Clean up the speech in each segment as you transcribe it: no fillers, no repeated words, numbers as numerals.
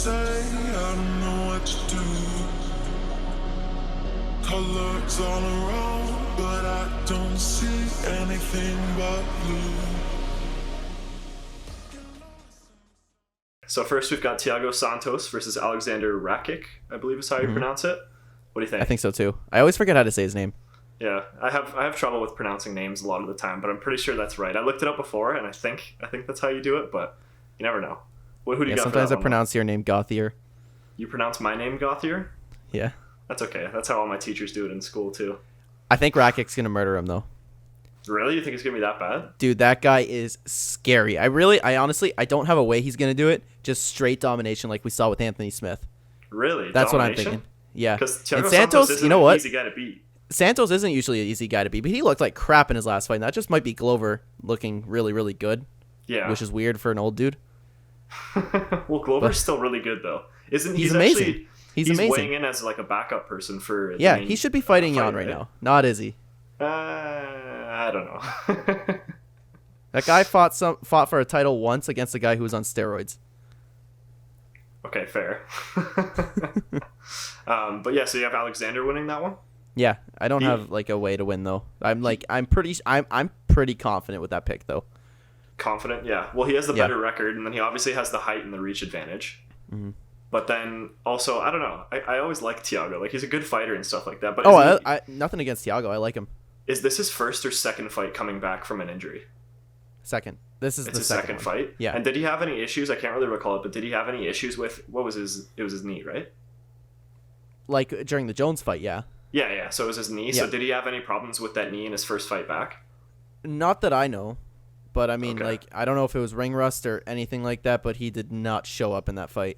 say I don't know what to do. Colors all around, but I don't see anything but blue. So first we've got Thiago Santos versus Aleksandar Rakic, I believe is how you pronounce it. What do you think? I think so too. I always forget how to say his name. Yeah, I have trouble with pronouncing names a lot of the time, but I'm pretty sure that's right. I looked it up before, and I think that's how you do it, but you never know. Who do you got sometimes for that I one? pronounce your name Gothier. You pronounce my name Gothier? Yeah. That's okay. That's how all my teachers do it in school too. I think Rakic's gonna murder him though. Really? You think it's gonna be that bad? Dude, that guy is scary. I honestly don't have a way he's gonna do it. Just straight domination like we saw with Anthony Smith. Really? That's Domination? what I'm thinking. Yeah. Because Thiago And Santos isn't you know what? an easy guy to beat. Santos isn't usually an easy guy to beat, but he looked like crap in his last fight. And that just might be Glover looking really, really good. Yeah. Which is weird for an old dude. Well, Glover's still really good though. He's amazing. Actually, He's amazing. weighing in as like a backup person for the Yeah, main he should be fighting fight, Jan right now, not Izzy. I don't know. That guy fought for a title once against a guy who was on steroids. Okay, fair. But yeah, so you have Alexander winning that one? Yeah, I don't have like a way to win though. I'm pretty confident with that pick though. Confident, yeah. Well, he has the better record, and then he obviously has the height and the reach advantage. Mm-hmm. But then also, I don't know. I always like Thiago. Like he's a good fighter and stuff like that. But I nothing against Thiago. I like him. Is this his first or second fight coming back from an injury? Second. This is it's the second fight. Yeah. And did he have any issues? I can't really recall it, but did he have any issues with what was his? It was his knee, right? Like during the Jones fight, yeah. Yeah. So it was his knee. Yeah. So did he have any problems with that knee in his first fight back? Not that I know, but I mean, like I don't know if it was ring rust or anything like that, but he did not show up in that fight.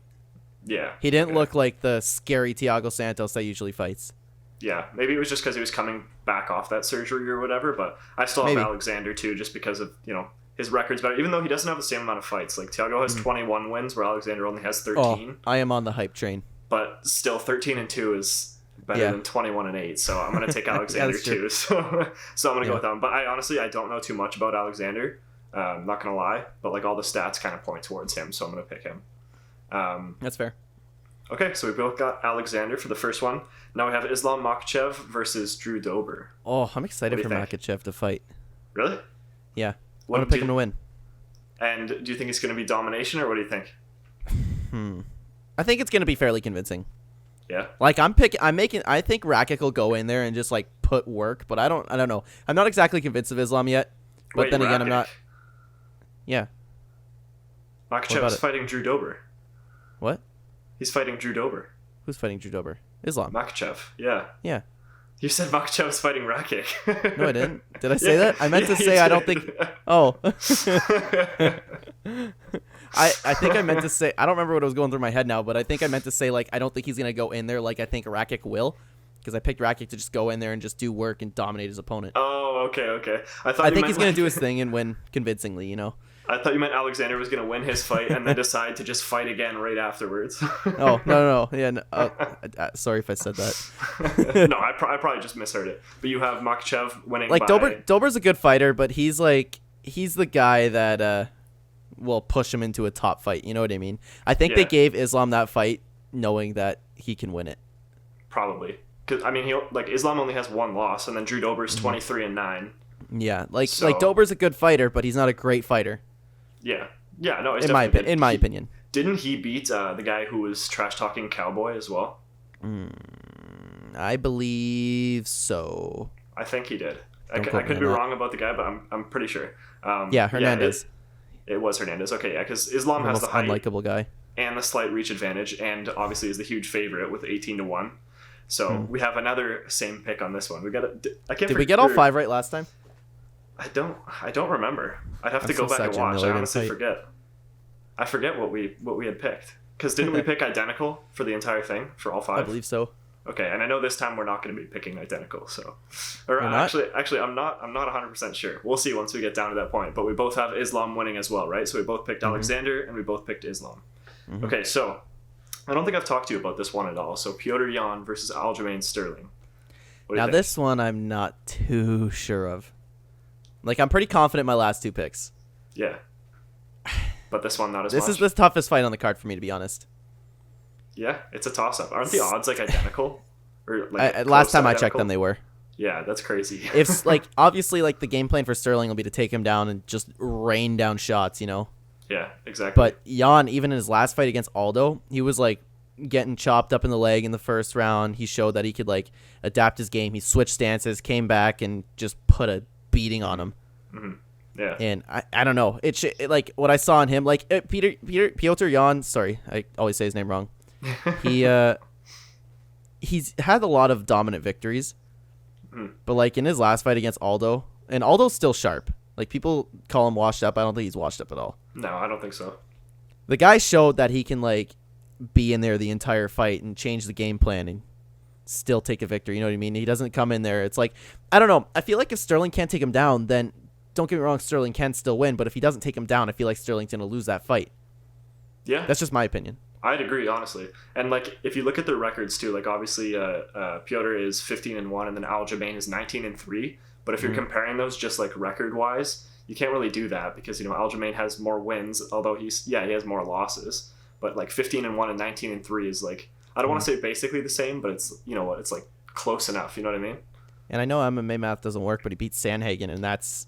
Yeah. He didn't look like the scary Thiago Santos that usually fights. Yeah, maybe it was just because he was coming back off that surgery or whatever, but I still have Alexander too, just because of, his record's better, even though he doesn't have the same amount of fights. Like, Thiago has 21 wins, where Alexander only has 13. Oh, I am on the hype train. But still, 13-2 is better than 21-8, so I'm going to take Alexander too. So I'm going to go with that one. But I don't know too much about Alexander, not going to lie, but like all the stats kind of point towards him, so I'm going to pick him. That's fair. Okay, so we both got Alexander for the first one. Now we have Islam Makhachev versus Drew Dober. Oh, I'm excited for Makhachev to fight. Really? Yeah. I want to pick him to win. And do you think it's going to be domination, or what do you think? I think it's going to be fairly convincing. Yeah. Like I think Rakic will go in there and just like put work, but I don't know. I'm not exactly convinced of Islam yet. But Wait, then again, Rakic? I'm not. Yeah. Makhachev is fighting Drew Dober. What? He's fighting Drew Dober. Who's fighting Drew Dober? Islam. Makhachev. Yeah. Yeah. You said Makhachev's fighting Rakic. No, I didn't. Did I say that? I meant to say I don't think. Oh. I think I meant to say. I don't remember what was going through my head now, but I think I meant to say like I don't think he's gonna go in there like I think Rakic will, because I picked Rakic to just go in there and just do work and dominate his opponent. Oh, okay. I think he's gonna do his thing and win convincingly. I thought you meant Alexander was going to win his fight and then decide to just fight again right afterwards. Oh, no. Yeah, no, sorry if I said that. No, I probably just misheard it. But you have Makhachev winning like by... Dober's a good fighter, but he's the guy that will push him into a top fight. You know what I mean? I think they gave Islam that fight knowing that he can win it. Probably. Because, I mean, Islam only has one loss, and then Drew Dober's 23-9. Yeah, like Dober's a good fighter, but he's not a great fighter. Yeah, no, in my opinion. Didn't he beat the guy who was trash talking Cowboy as well? I believe so. I think he did. I could be wrong about the guy, but I'm pretty sure. Hernandez. It was Hernandez. Okay, yeah, because Islam has the height, unlikable guy, and the slight reach advantage, and obviously is the huge favorite with 18-1. So we have another same pick on this one. Did we get all 5 right last time? I don't remember. I'd have to go back and watch. I honestly forget. I forget what we had picked. Because didn't we pick identical for the entire thing for all 5? I believe so. Okay, and I know this time we're not going to be picking identical. So, or actually, I'm not 100% sure. We'll see once we get down to that point. But we both have Islam winning as well, right? So we both picked Alexander and we both picked Islam. Okay, so I don't think I've talked to you about this one at all. So Petr Yan versus Aljamain Sterling. Now this one I'm not too sure of. Like, I'm pretty confident in my last 2 picks. Yeah. But this one, not as much. This is the toughest fight on the card for me, to be honest. Yeah, it's a toss-up. Aren't the odds like identical? Or like last time I identical? checked them, they were. Yeah, that's crazy. If like obviously like the game plan for Sterling will be to take him down and just rain down shots, you know. Yeah, exactly. But Jan, even in his last fight against Aldo, he was like getting chopped up in the leg in the first round. He showed that he could like adapt his game. He switched stances, came back, and just put a beating on him. Mm-hmm. Yeah. And I don't know. It like what I saw in him, like Petr Yan. Sorry, I always say his name wrong. He's had a lot of dominant victories, but like in his last fight against Aldo, and Aldo's still sharp. Like people call him washed up. I don't think he's washed up at all. No, I don't think so. The guy showed that he can like be in there the entire fight and change the game plan and still take a victory. You know what I mean? He doesn't come in there. It's like, I don't know. I feel like if Sterling can't take him down, then don't get me wrong, Sterling can still win. But if he doesn't take him down, I feel like Sterling's going to lose that fight. Yeah. That's just my opinion. I'd agree, honestly. And like, if you look at the records too, like obviously Petr is 15-1 and then Aljamain is 19-3. But if you're comparing those just like record wise, you can't really do that because, you know, Aljamain has more wins, although he has more losses. But like 15-1 and 19-3 is like, I don't want to say basically the same, but it's, you know what, it's like close enough. You know what I mean? And I know MMA math doesn't work, but he beat Sandhagen, and that's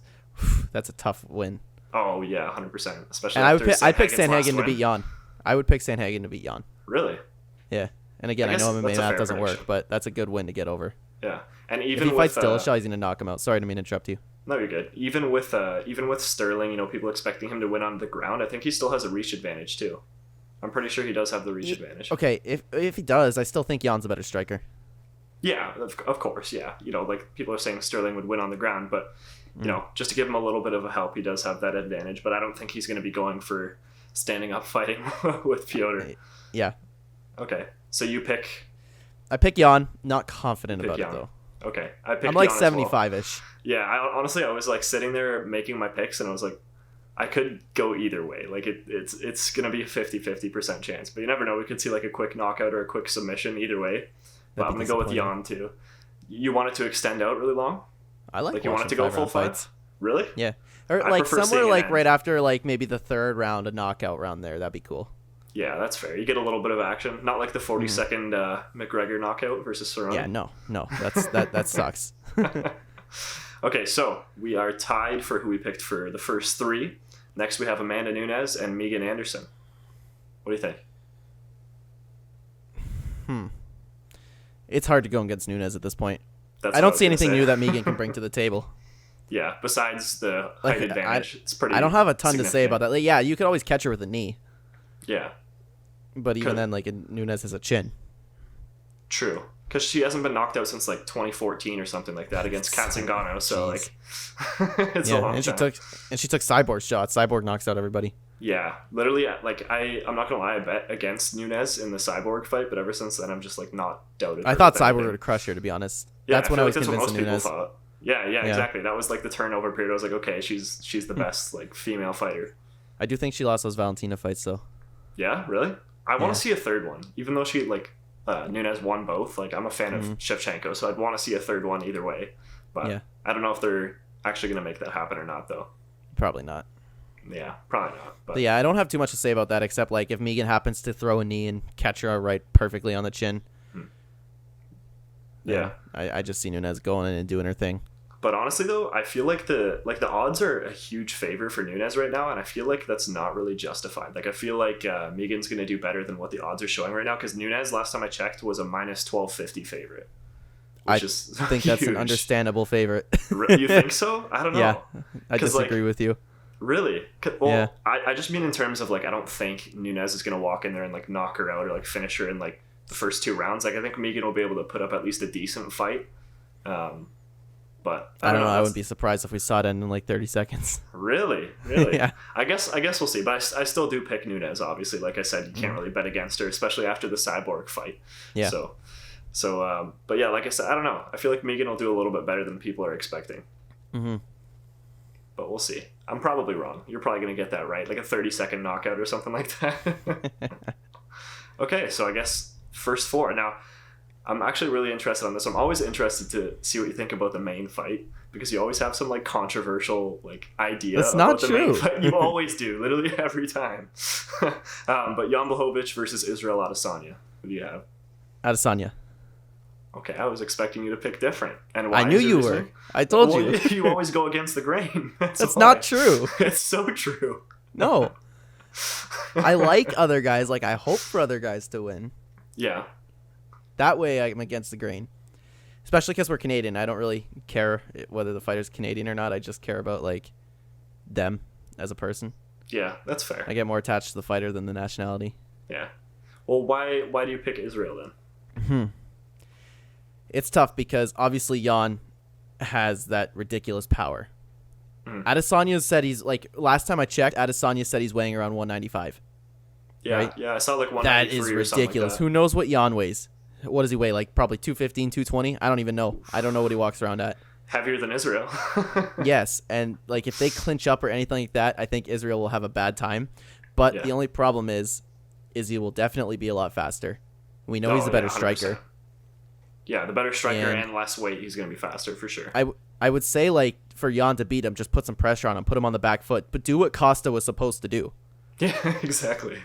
a tough win. Oh yeah, 100%. Especially. And I'd pick Sandhagen to beat Jan. I would pick Sandhagen to beat Jan. Really? Yeah. And again, I know MMA math doesn't work, but that's a good win to get over. Yeah. And even if he fights Dillashaw, he's gonna knock him out. Sorry, I didn't mean to interrupt you. No, you're good. Even with Sterling, you know, people expecting him to win on the ground, I think he still has a reach advantage too. I'm pretty sure he does have the reach advantage. Okay, if he does, I still think Jan's a better striker. Yeah, of course, yeah. You know, like people are saying Sterling would win on the ground, but you know, just to give him a little bit of a help, he does have that advantage. But I don't think he's going to be going for standing up fighting with Petr. Yeah. Okay, so you pick. I pick Jan. Not confident about Jan. it though. Okay, I picked. I'm like Jan 75-ish. Yeah, I was like sitting there making my picks, and I was like, I could go either way. Like it's gonna be a 50% chance, but you never know. We could see like a quick knockout or a quick submission either way. But I'm gonna go with Jan too. You want it to extend out really long? I like you want it to go full fights. Really? Yeah, or like somewhere like right after like maybe the third round, a knockout round there. That'd be cool. Yeah, that's fair. You get a little bit of action, not like the 40-second McGregor knockout versus Cerrone. Yeah, no, that sucks. Okay, so we are tied for who we picked for the first three. Next, we have Amanda Nunes and Megan Anderson. What do you think? It's hard to go against Nunes at this point. That's I don't see anything new that Megan can bring to the table. Yeah, besides the height advantage, it's pretty. I don't have a ton to say about that. Like, yeah, you could always catch her with a knee. Yeah. But even then, like, Nunes has a chin. True. Because she hasn't been knocked out since, like, 2014 or something like that against Kat Zingano, so, like, it's a long time. She took Cyborg's shots. Cyborg knocks out everybody. Yeah. Literally, like, I'm not going to lie, I bet against Nunes in the Cyborg fight, but ever since then, I'm just, like, not doubted. I thought Cyborg would crush her, to be honest. Yeah, that's when I was convinced of Nunes. Yeah, exactly. That was, like, the turnover period. I was like, okay, she's the best, like, female fighter. I do think she lost those Valentina fights, though. Yeah, really? I want to see a third one, even though she like Nunes won both. Like I'm a fan of Shevchenko, so I'd want to see a third one either way. But I don't know if they're actually going to make that happen or not, though. Probably not. Yeah, probably not. But yeah, I don't have too much to say about that except like if Megan happens to throw a knee and catch her right perfectly on the chin. Yeah, I just see Nunes going in and doing her thing. But honestly, though, I feel like the odds are a huge favor for Nunes right now, and I feel like that's not really justified. Like, I feel like Megan's going to do better than what the odds are showing right now, because Nunes, last time I checked, was a minus 1250 favorite. I think that's an understandable favorite. You think so? I don't know. Yeah, I disagree with you. Really? Well, I just mean in terms of, like, I don't think Nunes is going to walk in there and, like, knock her out or, like, finish her in, like, the first two rounds. Like, I think Megan will be able to put up at least a decent fight. But I don't know. I wouldn't be surprised if we saw it end in like 30 seconds. Really? Yeah. I guess we'll see. But I still do pick Nunes. Obviously, like I said, you can't really bet against her, especially after the Cyborg fight. Yeah. So, but yeah, like I said, I don't know. I feel like Megan will do a little bit better than people are expecting. But we'll see. I'm probably wrong. You're probably gonna get that right, like a 30-second knockout or something like that. Okay, so I guess first four now. I'm actually really interested on this. I'm always interested to see what you think about the main fight because you always have some like controversial like idea. That's not the true. Main fight. You always do, literally every time. But Jan Blachowicz versus Israel Adesanya. Who do you have? Adesanya. Okay, I was expecting you to pick different. And why I knew is your you were. reasoning? I told Well, you. You always go against the grain. That's why. not true. It's so true. No. I like other guys. Like, I hope for other guys to win. Yeah. That way I'm against the grain. Especially because we're Canadian. I don't really care whether the fighter's Canadian or not. I just care about, like, them as a person. Yeah, that's fair. I get more attached to the fighter than the nationality. Yeah. Well, why do you pick Israel then? It's tough because obviously Jan has that ridiculous power. Adesanya said he's like, last time I checked, Adesanya said he's weighing around 195. Yeah, right? yeah, I saw like That 193 is or something ridiculous. like that. Who knows what Jan weighs? What does he weigh? Like probably 215, 220? I don't even know. I don't know what he walks around at. Heavier than Israel. Yes, and like if they clinch up or anything like that, I think Israel will have a bad time. But Yeah. the only problem is he will definitely be a lot faster. We know he's a better striker. 100%. Yeah, the better striker And- and less weight, he's going to be faster for sure. I would say, like, for Jan to beat him, just put some pressure on him, put him on the back foot, but do what Costa was supposed to do. Yeah, exactly.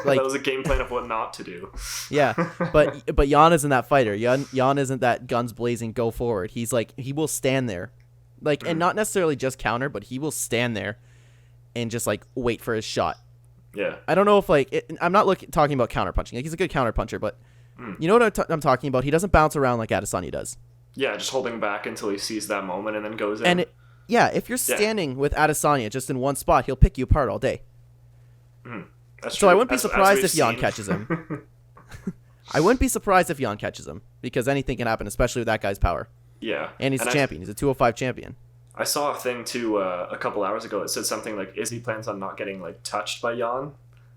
Like- that was a game plan of what not to do. Yeah, but Jan isn't that fighter. Jan isn't that guns blazing, go forward. He's like, he will stand there. Like, and not necessarily just counter, but he will stand there and just, like, wait for his shot. Yeah. I don't know if, like, I'm not talking about counter punching. Like, he's a good counter puncher, but you know what I'm talking about? He doesn't bounce around like Adesanya does. Yeah, just holding back until he sees that moment and then goes in. And if you're standing with Adesanya just in one spot, he'll pick you apart all day. That's So true. I wouldn't be As surprised we've if Jan seen. catches him. I wouldn't be surprised if Jan catches him because anything can happen, especially with that guy's power. Yeah. And he's a champion. He's a 205 champion. I saw a thing too a couple hours ago. It said something like Izzy plans on not getting like touched by Jan.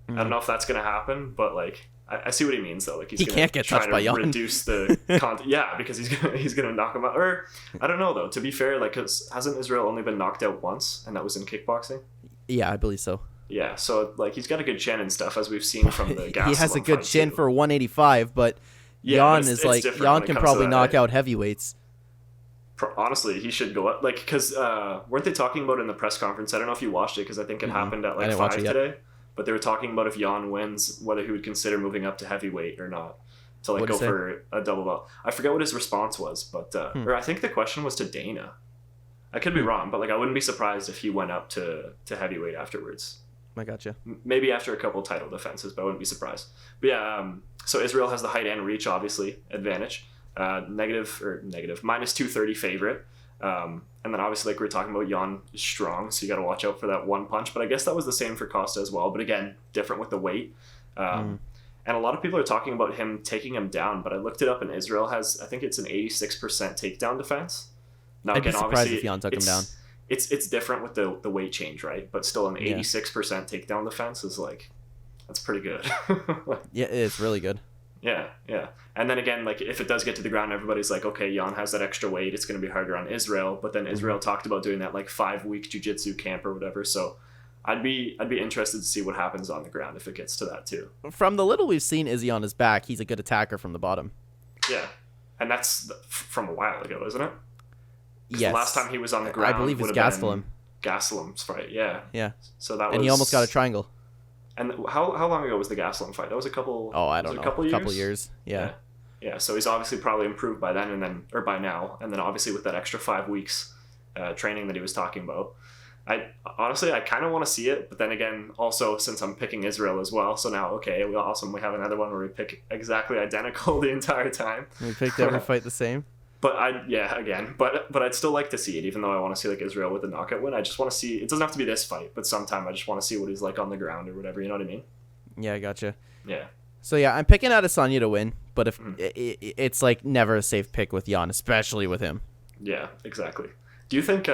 I don't know if that's gonna happen, but like I see what he means though. Like He gonna can't get try touched to by Jan. reduce the content. Yeah, because he's gonna knock him out. Or I don't know though. To be fair, like 'cause hasn't Israel only been knocked out once, and that was in kickboxing? Yeah, I believe so. Yeah, so like he's got a good chin and stuff, as we've seen from the Gastelum He has a good fight, chin too. for 185, but Yeah, Jan it's is like different when Jan it can comes to probably that, knock eh? out heavyweights. Honestly, he should go up, like, because weren't they talking about in the press conference? I don't know if you watched it because I think it happened at I like didn't watch 5 it yet. today. But they were talking about if Jan wins, whether he would consider moving up to heavyweight or not to like What'd go he say? for a double belt. I forget what his response was, but or I think the question was to Dana. I could be wrong, but like I wouldn't be surprised if he went up to heavyweight afterwards. I gotcha. Maybe after a couple title defenses, but I wouldn't be surprised. But yeah, so Israel has the height and reach, obviously, advantage. Minus 230 favorite. And then obviously, like we were talking about, Jan is strong, so you got to watch out for that one punch. But I guess that was the same for Costa as well. But again, different with the weight. And a lot of people are talking about him taking him down. But I looked it up, and Israel has, I think it's an 86% takedown defense. Now, I'd be again, surprised obviously, if Jan took him down. It's different with the weight change, right? But still, an 86% takedown defense is like, that's pretty good. Yeah, it's really good. Yeah. And then again, like if it does get to the ground, everybody's like, okay, Jan has that extra weight. It's going to be harder on Israel. But then Israel talked about doing that like 5-week jiu-jitsu camp or whatever. So I'd be interested to see what happens on the ground if it gets to that too. From the little we've seen Izzy on his back, he's a good attacker from the bottom. Yeah. And that's from a while ago, isn't it? Yes. The last time he was on the ground, I believe it's would have Gastelum. been Gastelum's fight. Yeah. Yeah. So that was. And he almost got a triangle. And how long ago was the Gastelum fight? That was a couple. Oh, I don't know. A couple years. Yeah. Yeah, so he's obviously probably improved by then or by now, and then obviously with that extra 5 weeks training that he was talking about. I kind of want to see it, but then again, also since I'm picking Israel as well, so now we have another one where we pick exactly identical the entire time. We picked every fight the same. But I'd still like to see it, even though I want to see like Israel with a knockout win. I just want to see. It doesn't have to be this fight, but sometime I just want to see what he's like on the ground or whatever. You know what I mean? Yeah, I gotcha. Yeah. So yeah, I'm picking Adesanya to win, but if it's like never a safe pick with Jan, especially with him. Yeah, exactly. Do you think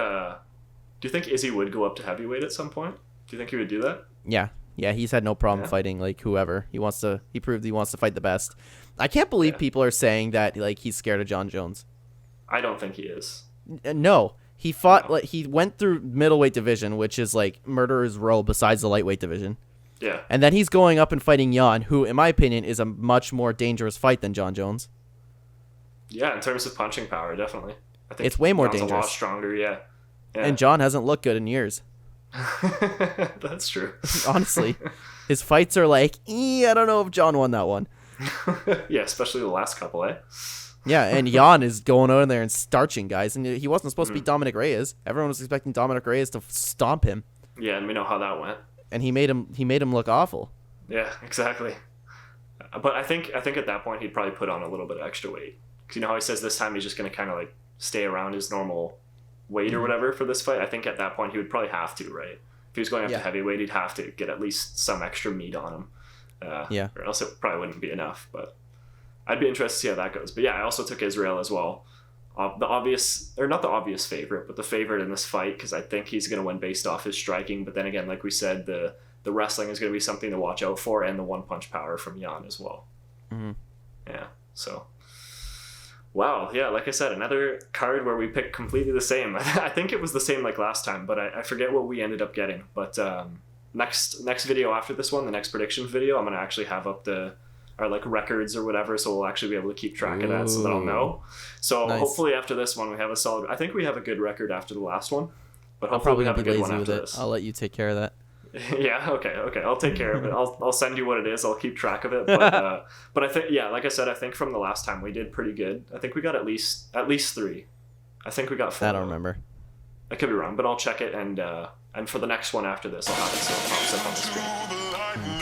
Izzy would go up to heavyweight at some point? Do you think he would do that? Yeah, he's had no problem fighting like whoever. He proved he wants to fight the best. I can't believe people are saying that like he's scared of John Jones. I don't think he is. No, he fought like he went through middleweight division, which is like murderer's row besides the lightweight division. Yeah. And then he's going up and fighting Jan, who, in my opinion, is a much more dangerous fight than John Jones. Yeah, in terms of punching power, definitely. I think It's way more Jan's dangerous. a lot stronger, yeah. And John hasn't looked good in years. That's true. Honestly, his fights are like, I don't know if John won that one. Yeah, especially the last couple, eh? Yeah, and Jan is going out in there and starching guys, and he wasn't supposed to be Dominic Reyes. Everyone was expecting Dominic Reyes to stomp him. Yeah, and we know how that went. And he made him look awful. Yeah, exactly. But I think at that point he'd probably put on a little bit of extra weight. Because you know how he says this time he's just going to kind of like stay around his normal weight or whatever for this fight? I think at that point he would probably have to, right? If he was going up to heavyweight, he'd have to get at least some extra meat on him. Or else it probably wouldn't be enough. But I'd be interested to see how that goes. But yeah, I also took Israel as well. Not the obvious favorite, but the favorite in this fight, because I think he's going to win based off his striking. But then again, like we said, the wrestling is going to be something to watch out for, and the one-punch power from Jan as well. Mm-hmm. Yeah, so... Wow, yeah, like I said, another card where we picked completely the same. I think it was the same like last time, but I forget what we ended up getting. But next video after this one, the next predictions video, I'm going to actually have up our like records or whatever, so we'll actually be able to keep track of that so that I'll know. So hopefully after this one we have a solid... I think we have a good record after the last one, but hopefully we have a good one after this. I'll let you take care of that. Yeah, okay, I'll take care of it. I'll send you what it is. I'll keep track of it. But I think, yeah, like I said, I think from the last time we did pretty good. I think we got at least 3. I think we got 4. I don't remember. I could be wrong, but I'll check it, and for the next one after this, I'll have it so it pops up on the screen.